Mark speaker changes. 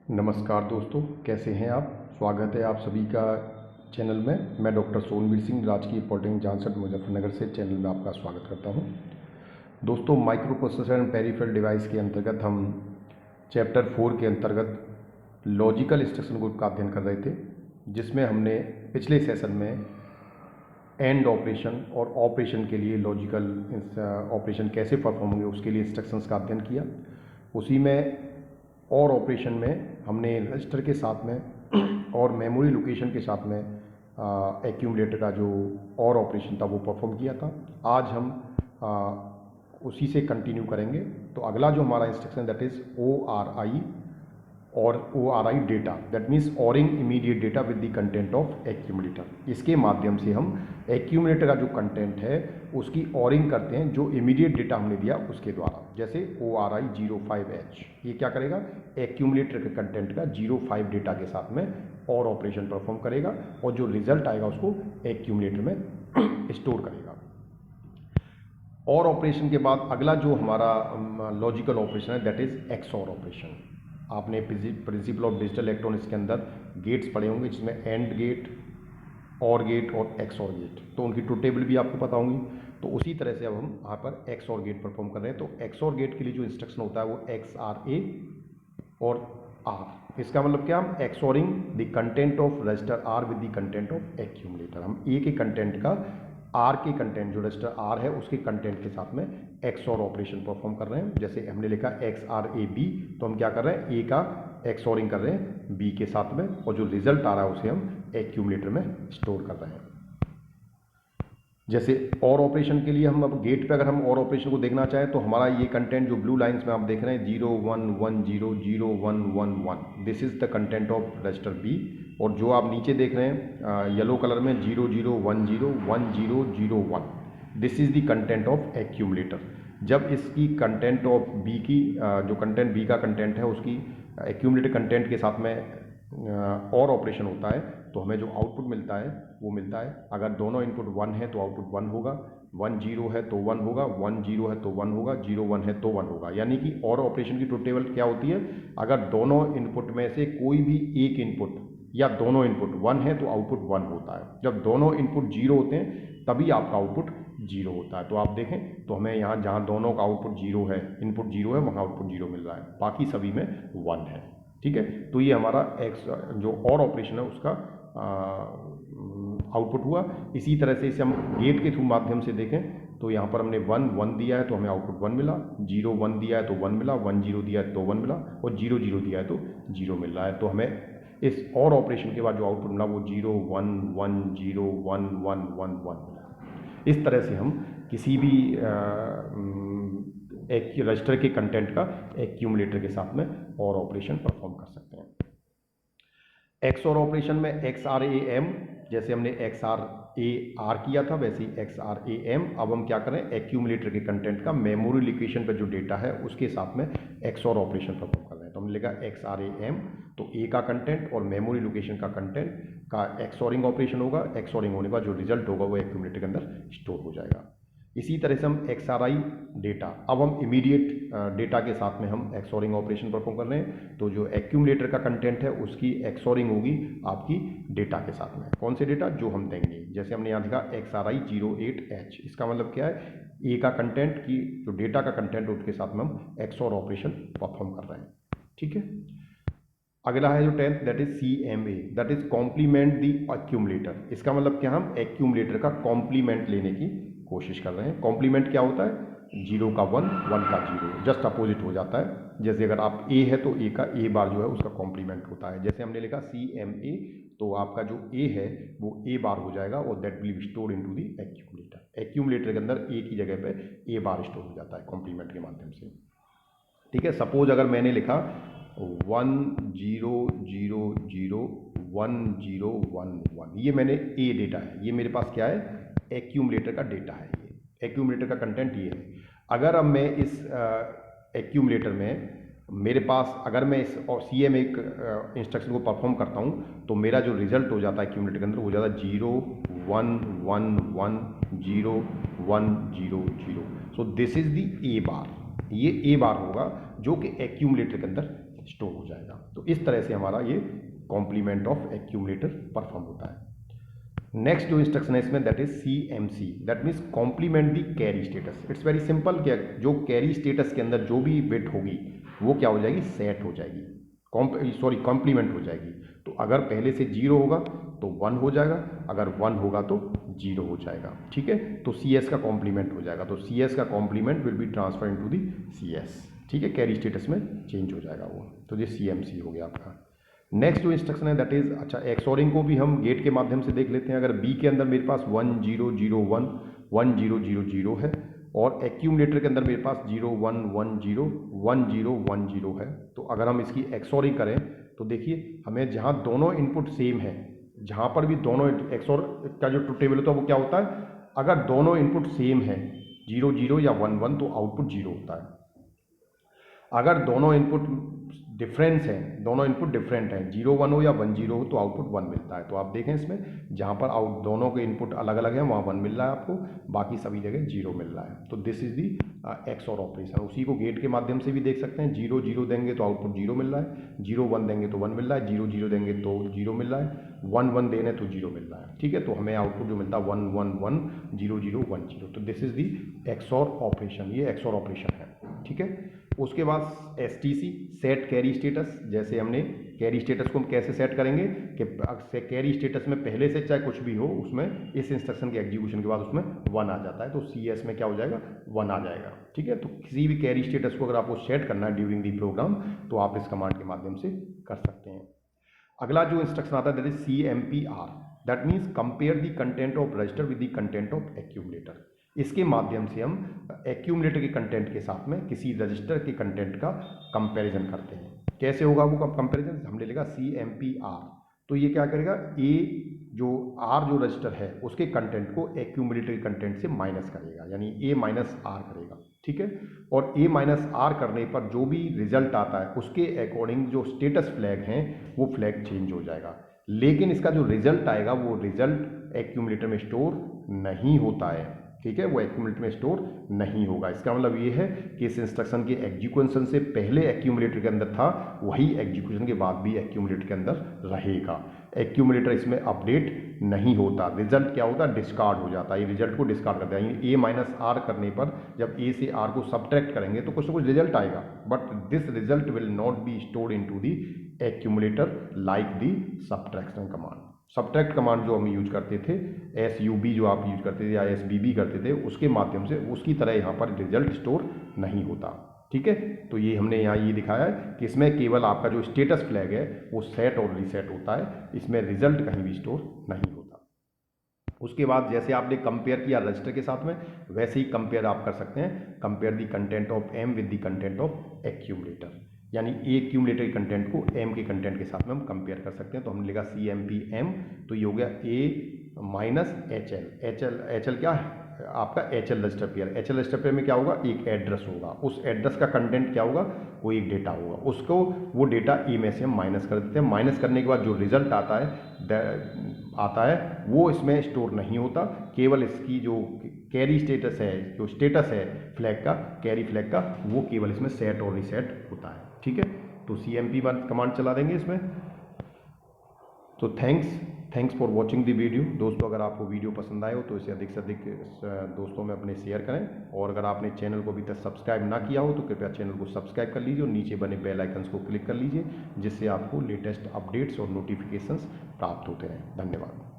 Speaker 1: नमस्कार दोस्तों, कैसे हैं आप। स्वागत है आप सभी का चैनल में। मैं डॉक्टर सोनवीर सिंह, राजकीय पॉलिटेक्निक जामसर मुजफ्फरनगर से चैनल में आपका स्वागत करता हूं। दोस्तों, micro processor and peripheral device के अंतर्गत हम चैप्टर 4 के अंतर्गत लॉजिकल इंस्ट्रक्शन ग्रुप का अध्ययन कर रहे थे, जिसमें हमने पिछले सेशन में एंड ऑपरेशन और ऑपरेशन के लिए लॉजिकल ऑपरेशन कैसे परफॉर्म होंगे उसके लिए इंस्ट्रक्शंस का अध्ययन किया। उसी में और ऑपरेशन में हमने रजिस्टर के साथ में और मेमोरी लोकेशन के साथ में एक्यूमुलेटर का जो और ऑपरेशन था वो परफॉर्म किया था। आज हम उसी से कंटिन्यू करेंगे। तो अगला जो हमारा इंस्ट्रक्शन दैट इज़ ORI और ORI data, that means ORing immediate data with the content of accumulator. इसके माध्यम से हम एक्यूमुलेटर का जो कंटेंट है उसकी ऑरिंग करते हैं जो इमीडिएट डेटा हमने दिया उसके द्वारा। जैसे ORI 05H ये क्या करेगा, एक्यूमुलेटर के कंटेंट का 05 डेटा के साथ में और ऑपरेशन परफॉर्म करेगा और जो रिजल्ट आएगा उसको एक्यूमुलेटर में स्टोर करेगा। और ऑपरेशन के बाद अगला जो हमारा लॉजिकल ऑपरेशन है दैट इज़ XOR ऑपरेशन। आपने प्रिंसिपल ऑफ डिजिटल इलेक्ट्रॉनिक्स के अंदर गेट्स पढ़े होंगे, जिसमें एंड गेट, और गेट और XOR गेट, तो उनकी ट्रुथ टेबल भी आपको पता होंगी। तो उसी तरह से अब हम यहाँ पर XOR गेट परफॉर्म कर रहे हैं। तो XOR गेट के लिए जो इंस्ट्रक्शन होता है वो XRA और R। इसका मतलब क्या, हम XORing the content of register R with the content of accumulator. हम A के कंटेंट का R के कंटेंट, जो रजिस्टर R है उसके कंटेंट के साथ में XOR ऑपरेशन परफॉर्म कर रहे हैं। जैसे हमने लिखा XRAB, तो हम क्या कर रहे हैं, A का XORing कर रहे हैं B के साथ में, और जो रिजल्ट आ रहा है उसे हम एक्यूमुलेटर में स्टोर कर रहे हैं। जैसे और ऑपरेशन के लिए हम अब गेट पे अगर हम और ऑपरेशन को देखना चाहें तो हमारा ये कंटेंट जो ब्लू लाइंस में आप देख रहे हैं 0 1 1 0 0 1 1 1, this is the content of register B। और जो आप नीचे देख रहे हैं येलो कलर में 0 0 1 0 1 0 0 1, this is the content of accumulator. जब इसकी कंटेंट ऑफ B की जो कंटेंट B का कंटेंट है उसकी एक्यूमुलेटर कंटेंट के साथ में और ऑपरेशन होता है तो हमें जो आउटपुट मिलता है वो मिलता है, अगर दोनों इनपुट 1 है तो आउटपुट 1 होगा, 1 0 है तो 1 होगा, 1 0 है तो 1 होगा, 0 1 है तो 1 होगा। यानी कि और ऑपरेशन की ट्रुथ टेबल क्या होती है, अगर दोनों इनपुट में से कोई भी एक इनपुट या दोनों इनपुट 1 है तो आउटपुट 1 होता है। जब दोनों इनपुट 0 होते हैं तभी आपका आउटपुट 0 होता है। तो आप देखें तो हमें यहाँ जहाँ दोनों का आउटपुट 0 है, इनपुट 0 है, वहाँ आउटपुट 0 मिल रहा है, बाकी सभी में 1 है। ठीक है, तो ये हमारा जो और ऑपरेशन है उसका आउटपुट हुआ। इसी तरह से इसे हम गेट के थ्रू माध्यम से देखें तो यहाँ पर हमने 1 1 दिया है तो हमें आउटपुट 1 मिला, 0 1 दिया है तो 1 मिला, 1 0 दिया है तो 1 मिला, और 0 0 दिया है तो 0 मिल रहा है। तो हमें इस और ऑपरेशन के बाद जो आउटपुट मिला वो 0 1 1 0 1 1 1 1 मिला। इस तरह से हम किसी भी एक रजिस्टर के कंटेंट का एक्यूमुलेटर के साथ में और ऑपरेशन परफॉर्म कर सकते हैं। XOR ऑपरेशन में XRAM, जैसे हमने XRAR किया था वैसे ही XRAM, अब हम क्या करें, एक्यूमुलेटर के कंटेंट का मेमोरी लोकेशन पर जो डेटा है उसके साथ में XOR ऑपरेशन परफॉर्म कर रहे हैं। तो हमने लिखा XRAM, तो A का कंटेंट और मेमोरी लोकेशन का कंटेंट का XORing ऑपरेशन होगा। XORing होने के बाद जो रिजल्ट होगा वो एक्यूमुलेटर के अंदर स्टोर हो जाएगा। इसी तरह से हम XRI डेटा, अब हम इमीडिएट डेटा के साथ में हम XORing ऑपरेशन परफॉर्म कर रहे हैं। तो जो एक्यूमुलेटर का कंटेंट है उसकी XORing होगी आपकी डेटा के साथ में। कौन से डेटा, जो हम देंगे। जैसे हमने यहाँ लिखा XRI 08H, इसका मतलब क्या है, A का कंटेंट की जो डेटा का कंटेंट उसके साथ में हम XOR ऑपरेशन परफॉर्म कर रहे हैं। ठीक है, अगला है जो 10th that is CMA, that is complement the accumulator. इसका मतलब क्या, हम एक्यूमुलेटर का कॉम्प्लीमेंट लेने की कोशिश कर रहे हैं। कॉम्प्लीमेंट क्या होता है, 0 का 1 1 का 0, जस्ट अपोजिट हो जाता है। जैसे अगर आप A है तो A का A बार जो है उसका कॉम्प्लीमेंट होता है। जैसे हमने लिखा CMA, तो आपका जो A है वो A बार हो जाएगा और that will be stored into the accumulator. Accumulator के अंदर A की जगह पे A बार स्टोर हो जाता है कॉम्प्लीमेंट के माध्यम से। ठीक है, सपोज अगर मैंने लिखा 1 0 0 0 1 0 1 1, ये मैंने A डेटा है, ये मेरे पास क्या है, एक्यूमुलेटर का डेटा है, ये एक्यूमुलेटर का कंटेंट ये है। अगर अब मैं इस एक्यूमुलेटर में मेरे पास अगर मैं इस और CMA इंस्ट्रक्शन को परफॉर्म करता हूँ तो मेरा जो रिजल्ट हो जाता है एक्यूमुलेटर के अंदर हो जाता है 0 1 1 1 0 1 0 0। So this is the A बार, ये A बार होगा जो कि एक्यूमुलेटर के अंदर स्टोर हो जाएगा। तो इस तरह से हमारा ये कॉम्प्लीमेंट ऑफ एक्यूमुलेटर परफॉर्म होता है। नेक्स्ट जो इंस्ट्रक्शन है इसमें that is CMC, that means complement the carry status. It's very simple, क्या जो कैरी स्टेटस के अंदर जो भी बिट होगी वो क्या हो जाएगी, सेट हो जाएगी, कॉम्प्लीमेंट हो जाएगी। तो अगर पहले से 0 होगा तो 1 हो जाएगा, अगर 1 होगा तो 0 हो जाएगा। ठीक है, तो CS का कॉम्प्लीमेंट हो जाएगा, तो CS का complement will be transfer into the CS। ठीक है, कैरी स्टेटस में चेंज हो जाएगा वो। तो ये CMC हो गया आपका। नेक्स्ट जो इंस्ट्रक्शन है दैट इज, अच्छा एक्सोरिंग को भी हम गेट के माध्यम से देख लेते हैं। अगर B के अंदर मेरे पास 1 0 0 1 1 0 0 0 है और एक्यूमुलेटर के अंदर मेरे पास 0 1 1 0 1 0 1 0 है, तो अगर हम इसकी एक्सोरिंग करें तो देखिए हमें जहाँ दोनों इनपुट सेम है, जहाँ पर भी दोनों एक्सोर का जो ट्रुथ टेबल होता है वो क्या होता है, अगर दोनों इनपुट सेम है 0 0 या 1 1 तो आउटपुट 0 होता है। अगर दोनों इनपुट डिफरेंस है, दोनों इनपुट डिफरेंट है, 0 1 हो या 1 0 हो तो आउटपुट 1 मिलता है। तो आप देखें इसमें जहाँ पर दोनों के इनपुट अलग अलग हैं वहाँ 1 मिल रहा है आपको, बाकी सभी जगह 0 मिल रहा है। तो this is the XOR operation. उसी को गेट के माध्यम से भी देख सकते हैं, 0 0 देंगे तो आउटपुट 0 मिल रहा है, 0 1 देंगे तो 1 मिल रहा है, 0 0 देंगे तो 0 मिल रहा है, 1 1 देने तो 0 मिल रहा है। ठीक है, तो हमें आउटपुट जो मिलता है 1 1 1 0 0 1 0। तो this is the XOR operation, ये एक्सओर ऑपरेशन है। ठीक है, उसके बाद STC, सेट कैरी स्टेटस। जैसे हमने कैरी स्टेटस को हम कैसे सेट करेंगे कि कैरी स्टेटस में पहले से चाहे कुछ भी हो उसमें इस इंस्ट्रक्शन के एग्जीक्यूशन के बाद उसमें 1 आ जाता है, तो CS में क्या हो जाएगा, 1 आ जाएगा। ठीक है, तो किसी भी कैरी स्टेटस को अगर आपको सेट करना है ड्यूरिंग दी प्रोग्राम तो आप इस कमांड के माध्यम से कर सकते हैं। अगला जो इंस्ट्रक्शन आता है that is CMPR, that means compare the content of register with the content of accumulator. इसके माध्यम से हम एक्यूमुलेटर के कंटेंट के साथ में किसी रजिस्टर के कंटेंट का कंपैरिजन करते हैं। कैसे होगा वो कंपैरिजन, हमने लिखा CMPR। तो ये क्या करेगा, जो रजिस्टर है उसके कंटेंट को एक्यूमुलेटर के कंटेंट से माइनस करेगा, यानी A-R करेगा। ठीक है, और A-R करने पर जो भी रिजल्ट आता है उसके अकॉर्डिंग जो स्टेटस फ्लैग हैं वो फ्लैग चेंज हो जाएगा, लेकिन इसका जो रिजल्ट आएगा वो रिजल्ट एक्यूमुलेटर में स्टोर नहीं होता है। ठीक है, वो एक्यूमुलेटर में स्टोर नहीं होगा। इसका मतलब ये है कि इस इंस्ट्रक्शन के एग्जीक्यूशन से पहले एक्यूमुलेटर के अंदर था वही एग्जीक्यूशन के बाद भी एक्यूमुलेटर के अंदर रहेगा। एक्यूमुलेटर इसमें अपडेट नहीं होता, रिजल्ट क्या होता है, डिस्कार्ड हो जाता है, ये रिजल्ट को डिस्कार्ड करता है। A-R करने पर जब A से R को सब्ट्रैक्ट करेंगे तो कुछ ना कुछ रिजल्ट आएगा, but this result will not be stored into the accumulator like the subtraction command. Subtract command जो हम यूज करते थे, SUB जो आप यूज करते थे या SBB करते थे, उसके माध्यम से उसकी तरह यहाँ पर रिजल्ट स्टोर नहीं होता। ठीक है, तो ये हमने यहाँ ये दिखाया है कि इसमें केवल आपका जो स्टेटस फ्लैग है वो सेट और रीसेट होता है, इसमें रिजल्ट कहीं भी स्टोर नहीं होता। उसके बाद जैसे आपने कंपेयर किया रजिस्टर के साथ में, वैसे ही कंपेयर आप कर सकते हैं, compare the content of M with the content of accumulator, यानी एक्यूमुलेटर के कंटेंट को M के कंटेंट के साथ में हम कंपेयर कर सकते हैं। तो हमने लिखा CMPM, तो ये हो गया A-HL क्या है आपका HL register pair. HL register pair में क्या होगा, एक एड्रेस होगा, उस एड्रेस का कंटेंट क्या होगा, कोई एक डेटा होगा, उसको वो डेटा A में से हम माइनस कर देते हैं। माइनस करने के बाद जो रिजल्ट आता है वो इसमें स्टोर नहीं होता, केवल इसकी जो कैरी स्टेटस है, जो स्टेटस है फ्लैग का, कैरी फ्लैग का, वो केवल इसमें सेट और रीसेट होता है। ठीक है, तो CMP कमांड चला देंगे इसमें। तो thanks for watching the video. दोस्तों अगर आपको वीडियो पसंद आए हो तो इसे अधिक से अधिक दोस्तों में अपने शेयर करें, और अगर आपने चैनल को अभी तक सब्सक्राइब ना किया हो तो कृपया चैनल को सब्सक्राइब कर लीजिए और नीचे बने बेल आइकन्स को क्लिक कर लीजिए, जिससे आपको लेटेस्ट अपडेट्स और नोटिफिकेशंस प्राप्त होते हैं। धन्यवाद।